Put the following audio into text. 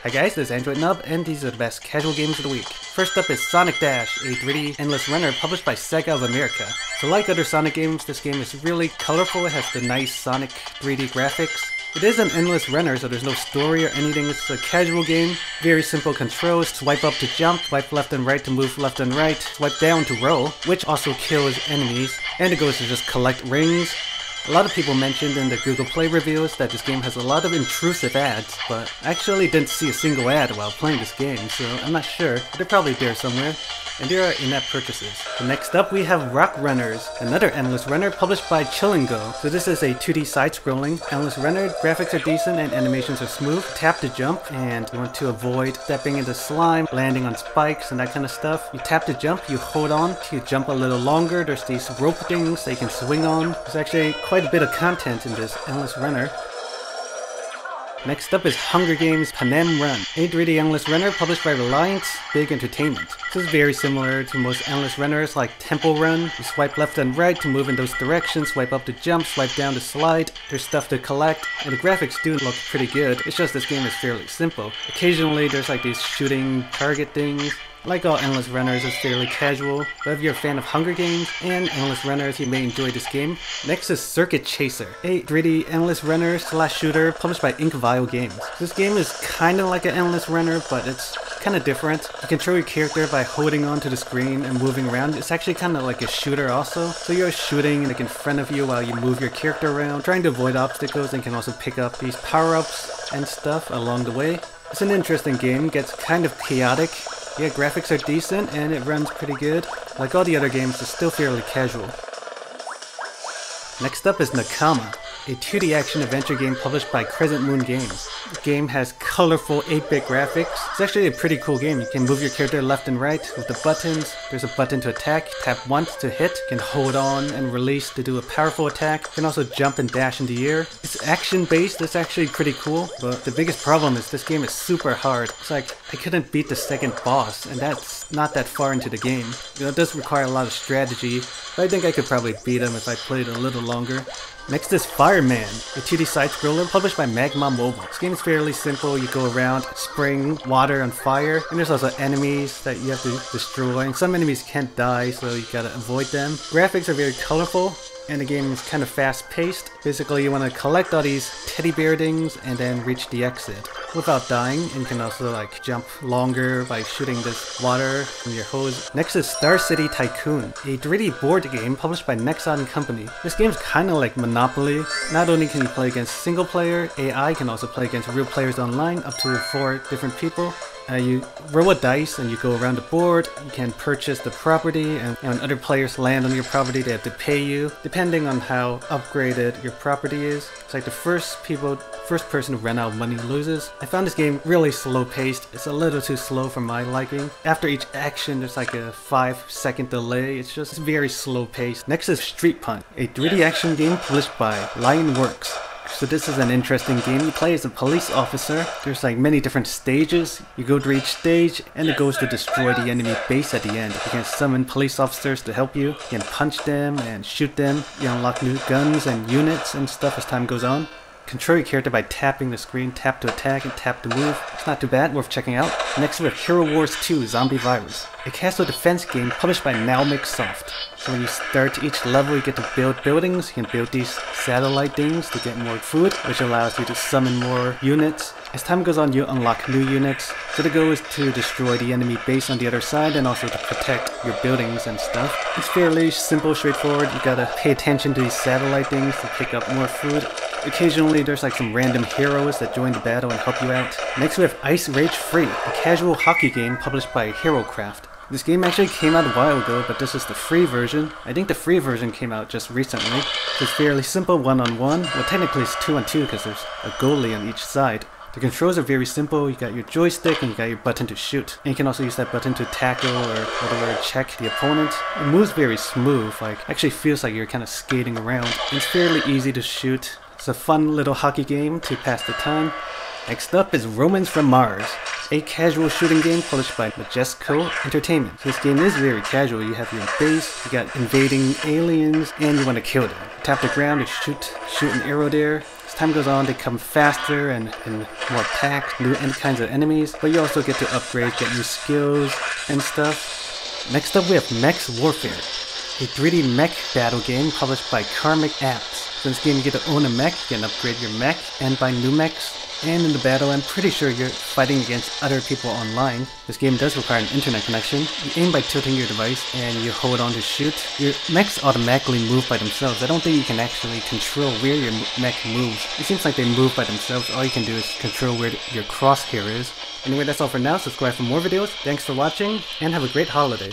Hi guys, this is AndroidNub, and these are the best casual games of the week. First up is Sonic Dash, a 3D endless runner published by SEGA of America. So like other Sonic games, this game is really colorful. It has the nice Sonic 3D graphics. It is an endless runner, so there's no story or anything. It's a casual game. Very simple controls. Swipe up to jump, swipe left and right to move left and right, swipe down to roll, which also kills enemies. And it goes to just collect rings. A lot of people mentioned in the Google Play reviews that this game has a lot of intrusive ads, but I actually didn't see a single ad while playing this game, so I'm not sure. They're probably there somewhere. And there are in-app purchases. So next up we have Rock Runners, another endless runner published by Chillingo. So this is a 2D side-scrolling endless runner. Graphics are decent and animations are smooth. Tap to jump, and you want to avoid stepping into slime, landing on spikes and that kind of stuff. You tap to jump, you hold on to jump a little longer. There's these rope things that you can swing on. There's actually quite a bit of content in this endless runner. Next up is Hunger Games Panem Run, a 3D endless runner published by Reliance Big Entertainment. This is very similar to most endless runners like Temple Run. You swipe left and right to move in those directions, swipe up to jump, swipe down to slide. There's stuff to collect, and the graphics do look pretty good. It's just this game is fairly simple. Occasionally there's like these shooting target things. Like all endless runners, it's fairly casual, but if you're a fan of Hunger Games and endless runners, you may enjoy this game. Next is Circuit Chaser, a 3D endless runner / shooter published by Vial Games. This game is kinda like an endless runner, but it's kinda different. You control your character by holding onto the screen and moving around. It's actually kinda like a shooter also. So you're shooting like in front of you while you move your character around, trying to avoid obstacles, and can also pick up these power-ups and stuff along the way. It's an interesting game, gets kind of chaotic. Yeah, graphics are decent and it runs pretty good. Like all the other games, it's still fairly casual. Next up is Nakama, a 2D action-adventure game published by Crescent Games. The game has colorful 8-bit graphics. It's actually a pretty cool game. You can move your character left and right with the buttons. There's a button to attack, tap once to hit. You can hold on and release to do a powerful attack. You can also jump and dash in the air. It's action-based, it's actually pretty cool, but the biggest problem is this game is super hard. It's like, I couldn't beat the second boss, and that's not that far into the game. You know, it does require a lot of strategy, but I think I could probably beat him if I played a little longer. Next is Fireman, a 2D side-scroller published by Magma Mobile. This game is fairly simple. You go around spraying water on fire, and there's also enemies that you have to destroy, and some enemies can't die, so you gotta avoid them. Graphics are very colorful, and the game is kind of fast-paced. Basically, you want to collect all these teddy bear things and then reach the exit without dying, and you can also like jump longer by shooting this water from your hose. Next is Star City Tycoon, a 3D board game published by NEXON company. This game's kind of like Monopoly. Not only can you play against single player, AI can also play against real players online, up to 4 different people. You roll a dice and you go around the board. You can purchase the property, and when other players land on your property, they have to pay you, depending on how upgraded your property is. It's like the first person to run out of money loses. I found this game really slow-paced. It's a little too slow for my liking. After each action, there's like a 5-second delay. It's just very slow-paced. Next is Street Punt, a 3D action game published by Lionworks. So this is an interesting game. You play as a police officer. There's like many different stages. You go through each stage, and it goes to destroy the enemy base at the end. You can summon police officers to help you. You can punch them and shoot them. You unlock new guns and units and stuff as time goes on. Control your character by tapping the screen, tap to attack and tap to move. It's not too bad, worth checking out. Next we have Hero Wars 2 Zombie Virus, a castle defense game published by Naomic. So when you start each level, you get to build buildings. You can build these satellite things to get more food, which allows you to summon more units. As time goes on, you unlock new units. So the goal is to destroy the enemy base on the other side, and also to protect your buildings and stuff. It's fairly simple, straightforward. You gotta pay attention to these satellite things to pick up more food. Occasionally there's like some random heroes that join the battle and help you out. Next we have Ice Rage Free, a casual hockey game published by HeroCraft. This game actually came out a while ago, but this is the free version. I think the free version came out just recently. It's fairly simple one-on-one. Well, technically it's 2-on-2 because there's a goalie on each side. The controls are very simple. You got your joystick and you got your button to shoot. And you can also use that button to tackle or whatever, check the opponent. It moves very smooth, like actually feels like you're kind of skating around. It's fairly easy to shoot. It's a fun little hockey game to pass the time. Next up is Romans from Mars, a casual shooting game published by Majesco Entertainment. This game is very casual. You have your base, you got invading aliens, and you want to kill them. Tap the ground to shoot an arrow there. time goes on, they come faster and more packed, new kinds of enemies, but you also get to upgrade, get new skills and stuff. Next up we have Mechs Warfare, a 3D mech battle game published by Karmic apps. So in this game you get to own a mech, you can upgrade your mech and buy new mechs. And in the battle, I'm pretty sure you're fighting against other people online. This game does require an internet connection. You aim by tilting your device and you hold on to shoot. Your mechs automatically move by themselves. I don't think you can actually control where your mech moves. It seems like they move by themselves. All you can do is control where your crosshair is. Anyway, that's all for now. Subscribe for more videos. Thanks for watching and have a great holiday.